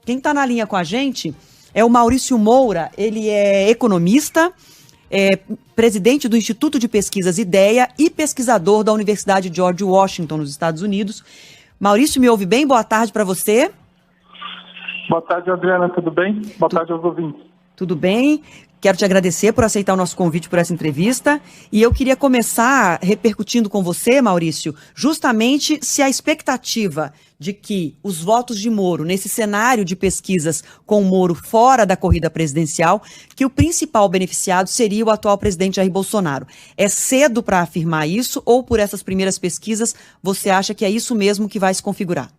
Quem está na linha com a gente é o Maurício Moura, ele é economista, é presidente do Instituto de Pesquisas IDEA e pesquisador da Universidade George Washington, nos Estados Unidos. Maurício, me ouve bem? Boa tarde para você. Boa tarde, Adriana, tudo bem? Boa tarde aos ouvintes. Tudo bem? Quero te agradecer por aceitar o nosso convite por essa entrevista. E eu queria começar repercutindo com você, Maurício, justamente se a expectativa de que os votos de Moro, nesse cenário de pesquisas com o Moro fora da corrida presidencial, que o principal beneficiado seria o atual presidente Jair Bolsonaro. É cedo para afirmar isso ou por essas primeiras pesquisas você acha que é isso mesmo que vai se configurar?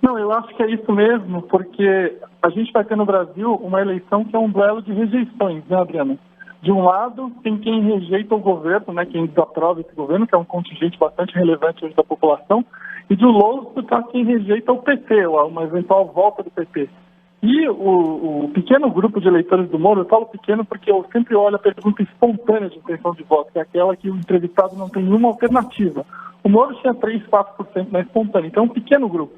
Não, eu acho que é isso mesmo, porque a gente vai ter no Brasil uma eleição que é um duelo de rejeições, né, Adriana? De um lado, tem quem rejeita o governo, né, quem desaprova esse governo, que é um contingente bastante relevante hoje da população, e de um outro está quem rejeita o PT, uma eventual volta do PT. E o pequeno grupo de eleitores do Moro, eu falo pequeno porque eu sempre olho a pergunta espontânea de intenção de voto, que é aquela que o entrevistado não tem nenhuma alternativa. O Moro tinha 3, 4% na espontânea, então é um pequeno grupo.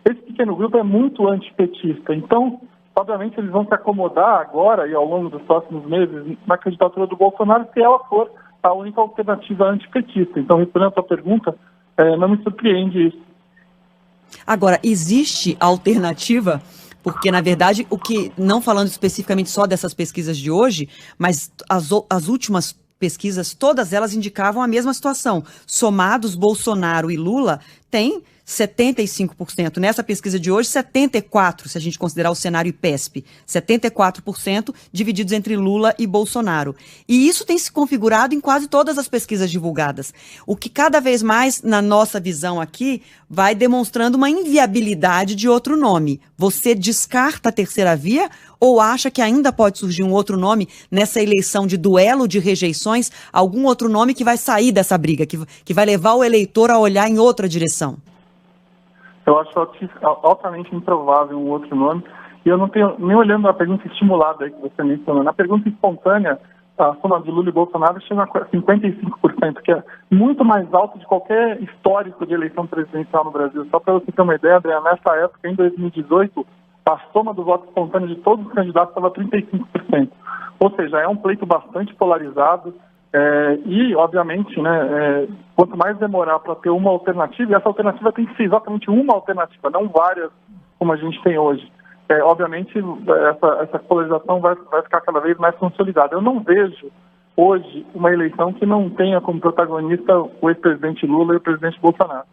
Esse pequeno grupo é muito antipetista, então, obviamente, eles vão se acomodar agora e ao longo dos próximos meses na candidatura do Bolsonaro se ela for a única alternativa antipetista. Então, respondendo a sua pergunta, não me surpreende isso. Agora, existe alternativa? Porque, na verdade, o que, não falando especificamente só dessas pesquisas de hoje, mas as últimas pesquisas, todas elas indicavam a mesma situação. Somados, Bolsonaro e Lula têm 75%. Nessa pesquisa de hoje, 74%, se a gente considerar o cenário IPESP. 74% divididos entre Lula e Bolsonaro. E isso tem se configurado em quase todas as pesquisas divulgadas. O que cada vez mais, na nossa visão aqui, vai demonstrando uma inviabilidade de outro nome. Você descarta a terceira via ou acha que ainda pode surgir um outro nome nessa eleição de duelo de rejeições, algum outro nome que vai sair dessa briga, que vai levar o eleitor a olhar em outra direção? Eu acho altamente improvável um outro nome. E eu não tenho, nem olhando a pergunta estimulada aí que você mencionou, na pergunta espontânea, a soma de Lula e Bolsonaro chega a 55%, que é muito mais alto de qualquer histórico de eleição presidencial no Brasil. Só para você ter uma ideia, Adriana, nessa época, em 2018, a soma do voto espontâneo de todos os candidatos estava 35%. Ou seja, é um pleito bastante polarizado. E, obviamente, né, quanto mais demorar para ter uma alternativa, e essa alternativa tem que ser exatamente uma alternativa, não várias como a gente tem hoje. Obviamente, essa polarização vai ficar cada vez mais consolidada. Eu não vejo hoje uma eleição que não tenha como protagonista o ex-presidente Lula e o presidente Bolsonaro.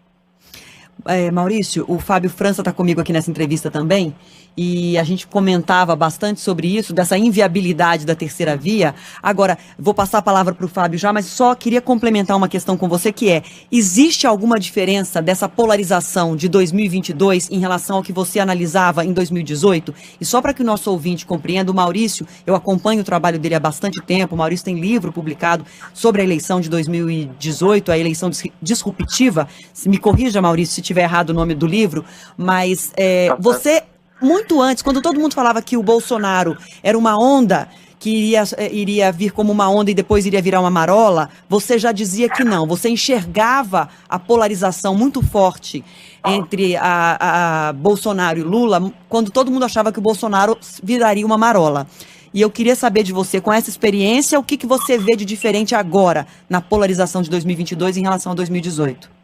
Maurício, o Fábio França está comigo aqui nessa entrevista também, e a gente comentava bastante sobre isso, dessa inviabilidade da terceira via. Agora, vou passar a palavra para o Fábio já, mas só queria complementar uma questão com você, que existe alguma diferença dessa polarização de 2022 em relação ao que você analisava em 2018? E só para que o nosso ouvinte compreenda, o Maurício, eu acompanho o trabalho dele há bastante tempo, o Maurício tem livro publicado sobre a eleição de 2018, a eleição disruptiva. Me corrija, Maurício, se tiver errado o nome do livro, mas você, muito antes, quando todo mundo falava que o Bolsonaro era uma onda que iria vir como uma onda e depois iria virar uma marola, você já dizia que não, você enxergava a polarização muito forte entre a Bolsonaro e Lula, quando todo mundo achava que o Bolsonaro viraria uma marola. E eu queria saber de você, com essa experiência, o que você vê de diferente agora na polarização de 2022 em relação a 2018?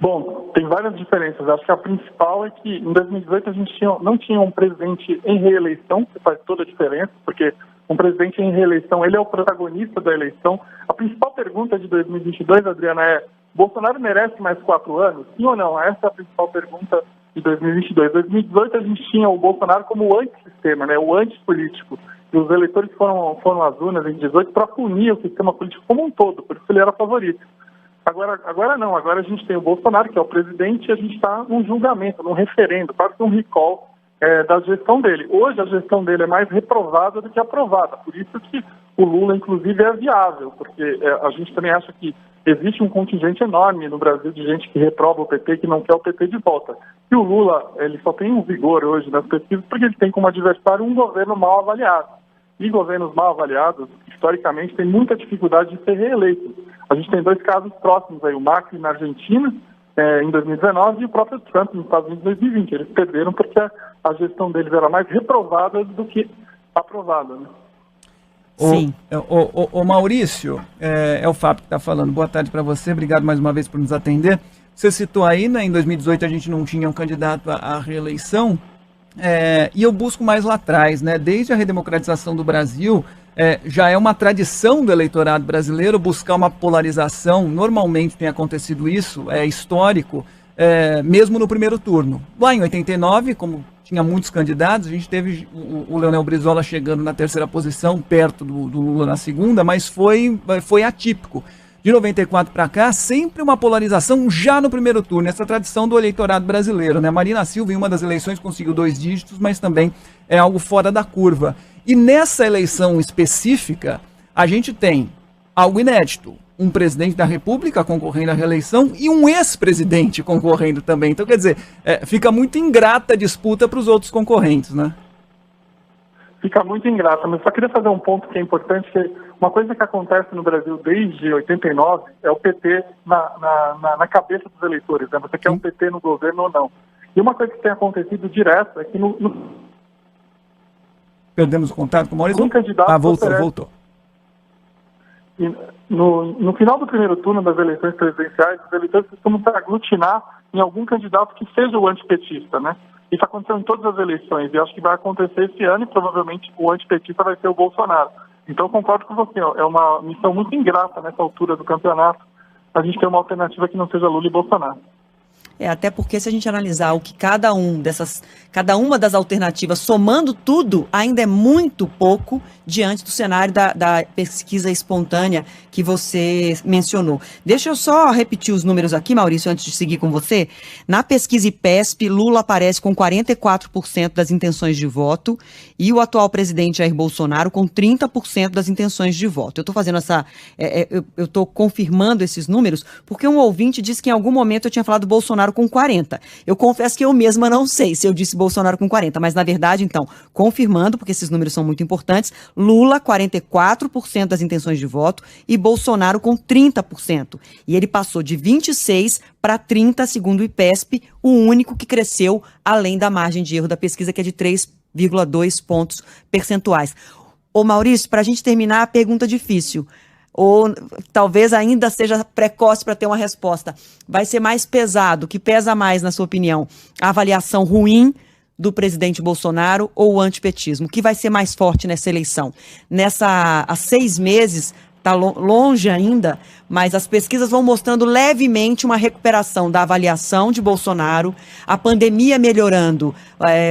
Bom, tem várias diferenças. Acho que a principal é que em 2018 a gente não tinha um presidente em reeleição, que faz toda a diferença, porque um presidente em reeleição, ele é o protagonista da eleição. A principal pergunta de 2022, Adriana, é: Bolsonaro merece mais 4 anos? Sim ou não? Essa é a principal pergunta de 2022. Em 2018 a gente tinha o Bolsonaro como o antissistema, né, o antipolítico. E os eleitores foram às urnas em 2018 para punir o sistema político como um todo, por isso ele era favorito. Agora não, agora a gente tem o Bolsonaro, que é o presidente, e a gente está num julgamento, num referendo, quase que um recall da gestão dele. Hoje a gestão dele é mais reprovada do que aprovada, por isso que o Lula, inclusive, é viável, porque a gente também acha que existe um contingente enorme no Brasil de gente que reprova o PT, que não quer o PT de volta. E o Lula, ele só tem um vigor hoje nas pesquisas porque ele tem como adversário um governo mal avaliado. E governos mal avaliados, historicamente, têm muita dificuldade de ser reeleitos. A gente tem 2 casos próximos aí, o Macri na Argentina, em 2019 e o próprio Trump nos Estados Unidos em 2020. Eles perderam porque a gestão deles era mais reprovada do que aprovada, né? Sim. O Maurício, é o Fábio que está falando. Boa tarde para você, obrigado mais uma vez por nos atender. Você citou aí, né, em 2018 a gente não tinha um candidato à reeleição, e eu busco mais lá atrás, né, desde a redemocratização do Brasil, já é uma tradição do eleitorado brasileiro buscar uma polarização. Normalmente tem acontecido isso, é histórico, mesmo no primeiro turno. Lá em 89, como tinha muitos candidatos, a gente teve o Leonel Brizola chegando na terceira posição, perto do Lula na segunda, mas foi atípico. De 94 para cá, sempre uma polarização já no primeiro turno, essa tradição do eleitorado brasileiro, né? Marina Silva, em uma das eleições, conseguiu 2 dígitos, mas também é algo fora da curva. E nessa eleição específica, a gente tem algo inédito: um presidente da República concorrendo à reeleição e um ex-presidente concorrendo também. Então, quer dizer, fica muito ingrata a disputa para os outros concorrentes, né? Fica muito ingrata, mas só queria fazer um ponto que é importante, que uma coisa que acontece no Brasil desde 89 é o PT na cabeça dos eleitores, né? Você quer um PT no governo ou não. E uma coisa que tem acontecido direto é que Perdemos o contato com o Maurício? Um candidato voltou. E no final do primeiro turno das eleições presidenciais, os eleitores costumam se aglutinar em algum candidato que seja o antipetista, né? Isso aconteceu em todas as eleições e acho que vai acontecer esse ano e provavelmente o antipetista vai ser o Bolsonaro. Então eu concordo com você, é uma missão muito ingrata nessa altura do campeonato a gente ter uma alternativa que não seja Lula e Bolsonaro. Até porque se a gente analisar o que cada uma das alternativas, somando tudo, ainda é muito pouco diante do cenário da pesquisa espontânea que você mencionou. Deixa eu só repetir os números aqui, Maurício, antes de seguir com você. Na pesquisa IPESP, Lula aparece com 44% das intenções de voto e o atual presidente Jair Bolsonaro com 30% das intenções de voto. Eu estou fazendo eu estou confirmando esses números porque um ouvinte disse que em algum momento eu tinha falado Bolsonaro com 40. Eu confesso que eu mesma não sei se eu disse Bolsonaro com 40, mas na verdade, então, confirmando, porque esses números são muito importantes, Lula 44% das intenções de voto e Bolsonaro com 30%. E ele passou de 26 para 30, segundo o IPESP, o único que cresceu além da margem de erro da pesquisa, que é de 3,2 pontos percentuais. Ô Maurício, para a gente terminar, a pergunta difícil, ou talvez ainda seja precoce para ter uma resposta. Vai ser mais pesado, o que pesa mais, na sua opinião? A avaliação ruim do presidente Bolsonaro ou o antipetismo? O que vai ser mais forte nessa eleição? Há 6 meses, está longe ainda, mas as pesquisas vão mostrando levemente uma recuperação da avaliação de Bolsonaro, a pandemia melhorando,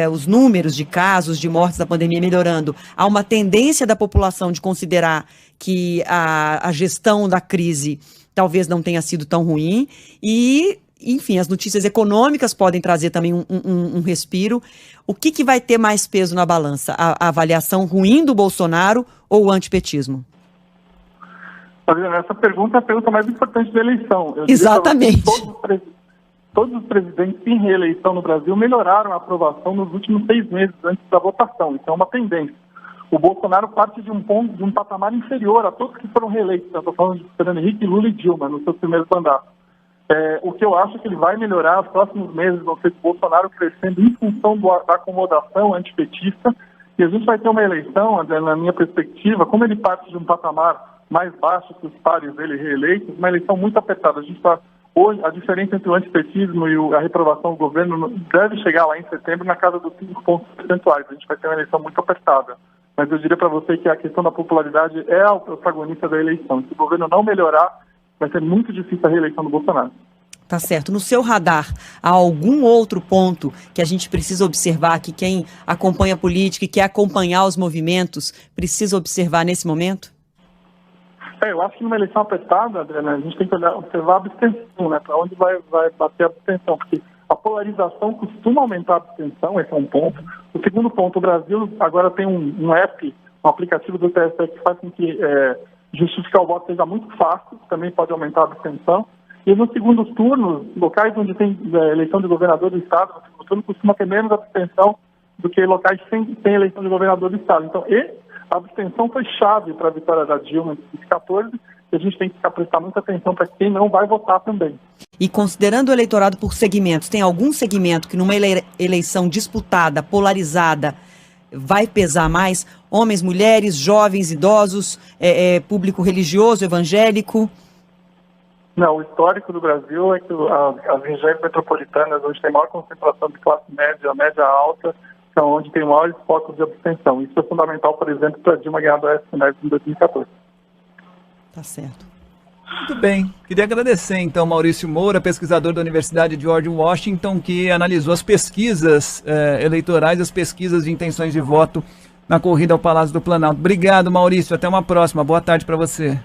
os números de casos, de mortes da pandemia melhorando. Há uma tendência da população de considerar que a gestão da crise talvez não tenha sido tão ruim e, enfim, as notícias econômicas podem trazer também um respiro. O que vai ter mais peso na balança? A avaliação ruim do Bolsonaro ou o antipetismo? Essa pergunta é a pergunta mais importante da eleição. Exatamente. Todos os presidentes em reeleição no Brasil melhoraram a aprovação nos últimos 6 meses antes da votação. Isso é uma tendência. O Bolsonaro parte de um patamar inferior a todos que foram reeleitos. Eu estou falando de Fernando Henrique, Lula e Dilma, nos seus primeiros mandatos. O que eu acho que ele vai melhorar nos próximos meses vão ser o Bolsonaro crescendo em função da acomodação antipetista. E a gente vai ter uma eleição, na minha perspectiva, como ele parte de um patamar mais baixo que os pares dele reeleitos, uma eleição muito apertada. A gente está hoje, a diferença entre o antipetismo e a reprovação do governo deve chegar lá em setembro na casa dos 5 pontos percentuais. A gente vai ter uma eleição muito apertada. Mas eu diria para você que a questão da popularidade é a protagonista da eleição. Se o governo não melhorar, vai ser muito difícil a reeleição do Bolsonaro. Tá certo. No seu radar, há algum outro ponto que a gente precisa observar, que quem acompanha a política e quer acompanhar os movimentos precisa observar nesse momento? Eu acho que numa eleição apertada, Adriana, a gente tem que observar a abstenção, né? Para onde vai bater a abstenção, porque a polarização costuma aumentar a abstenção, esse é um ponto. O segundo ponto, o Brasil agora tem um app, um aplicativo do TSE que faz com que justificar o voto seja muito fácil, também pode aumentar a abstenção. E nos segundos turnos, locais onde tem eleição de governador do estado, no segundo turno costuma ter menos abstenção do que locais sem eleição de governador do estado. Então, a abstenção foi chave para a vitória da Dilma em 2014 e a gente tem que prestar muita atenção para quem não vai votar também. E considerando o eleitorado por segmentos, tem algum segmento que numa eleição disputada, polarizada, vai pesar mais? Homens, mulheres, jovens, idosos, público religioso, evangélico? Não, o histórico do Brasil é que as regiões metropolitanas hoje tem maior concentração de classe média, média alta, que é onde tem maiores focos de abstenção. Isso é fundamental, por exemplo, para Dilma ganhar do Aécio Neves em 2014. Tá certo. Muito bem. Queria agradecer, então, Maurício Moura, pesquisador da Universidade George Washington, que analisou as pesquisas eleitorais, as pesquisas de intenções de voto na corrida ao Palácio do Planalto. Obrigado, Maurício. Até uma próxima. Boa tarde para você.